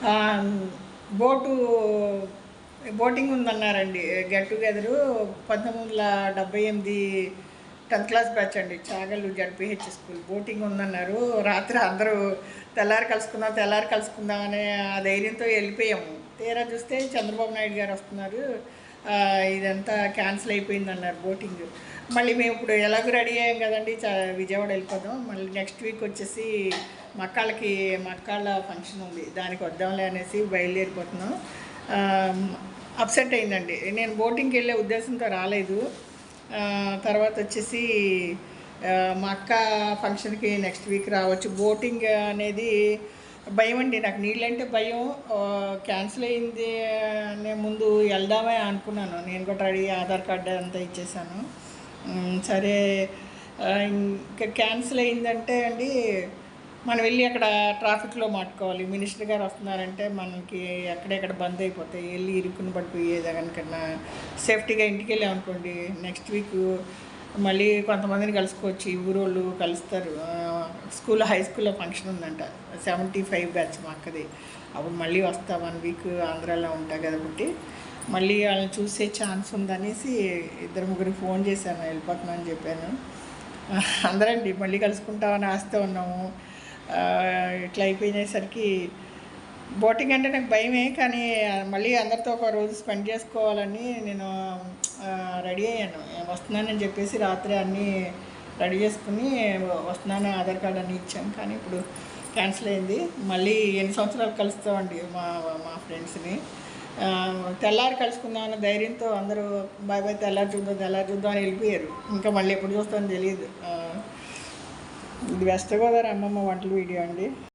ఆ, boat boating ఉందన్నారండి. Get together 1978 10th class batch అండి. చాగల్లు జడ్పిహెచ్ స్కూల్ బోటింగ్ ఉందన్నారు. రాత్రి అందరూ తెల్లారి కలుసుకుందాం అనే ఆ ధైర్యంతో వెళ్ళిపోయాము. తీరా చూస్తే చంద్రబాబు నాయుడు గారు వస్తున్నారు, ఇదంతా క్యాన్సిల్ అయిపోయిందన్నారు బోటింగ్. మళ్ళీ మేము ఇప్పుడు ఎలాగో రెడీ అయ్యాం కదండి, విజయవాడ వెళ్ళిపోదాం. మళ్ళీ నెక్స్ట్ వీక్ వచ్చేసి మక్కాళ్ళ ఫంక్షన్ ఉంది, దానికి వద్దాంలే అనేసి బయలుదేరిపోతున్నాం. అప్సెట్ అయిందండి. నేను బోటింగ్కి వెళ్ళే ఉద్దేశంతో రాలేదు. తర్వాత వచ్చేసి మా అక్క ఫంక్షన్కి నెక్స్ట్ వీక్ రావచ్చు. బోటింగ్ అనేది భయం అండి, నాకు నీళ్ళంటే భయం. క్యాన్సిల్ అయింది అనే ముందు వెళ్దామే అనుకున్నాను. నేను కూడా రెడీ ఆధార్ కార్డు అంతా ఇచ్చేసాను. సరే, ఇంకా క్యాన్సిల్ అయిందంటే అండి, మనం వెళ్ళి అక్కడ ట్రాఫిక్లో మాట్టుకోవాలి. మినిస్టర్ గారు వస్తున్నారంటే మనకి ఎక్కడెక్కడ బంద్ అయిపోతాయి, వెళ్ళి ఇరుక్కుని పడిపోయేది. కనుకన్నా సేఫ్టీగా ఇంటికి వెళ్ళామనుకోండి, నెక్స్ట్ వీక్ మళ్ళీ కొంతమందిని కలుసుకోవచ్చు. ఈ ఊరోళ్ళు కలుస్తారు. హై స్కూల్లో ఫంక్షన్ ఉందంట, 75 బ్యాచ్ మా అక్కది. అప్పుడు మళ్ళీ వస్తా, 1 వీక్ ఆంధ్రాలో ఉంటా కాబట్టి మళ్ళీ వాళ్ళని చూసే ఛాన్స్ ఉందనేసి 2-3 ఫోన్ చేశాను, వెళ్ళిపోతున్నాను అని చెప్పాను. అందరండి మళ్ళీ కలుసుకుంటామని ఆస్తి ఉన్నాము. ఇట్లా అయిపోయినసరికి బోటింగ్ అంటే నాకు భయమే, కానీ మళ్ళీ అందరితో ఒక రోజు స్పెండ్ చేసుకోవాలని నేను రెడీ అయ్యాను. వస్తున్నానని చెప్పేసి రాత్రి అన్నీ రెడీ చేసుకుని వస్తున్నాను, ఆధార్ కార్డు అన్నీ ఇచ్చాను. కానీ ఇప్పుడు క్యాన్సిల్ అయింది. మళ్ళీ ఎన్ని సంవత్సరాలు కలుస్తామండి మా ఫ్రెండ్స్ని. తెల్లారి కలుసుకుందామన్న ధైర్యంతో అందరూ బాయ్ బాయ్, తెల్లారి చూద్దాం అని వెళ్ళిపోయారు. ఇంకా మళ్ళీ ఎప్పుడు చూస్తామని తెలియదు. ఇది వెస్ట్ గోదావరి అమ్మమ్మ వంటల వీడియో అండి.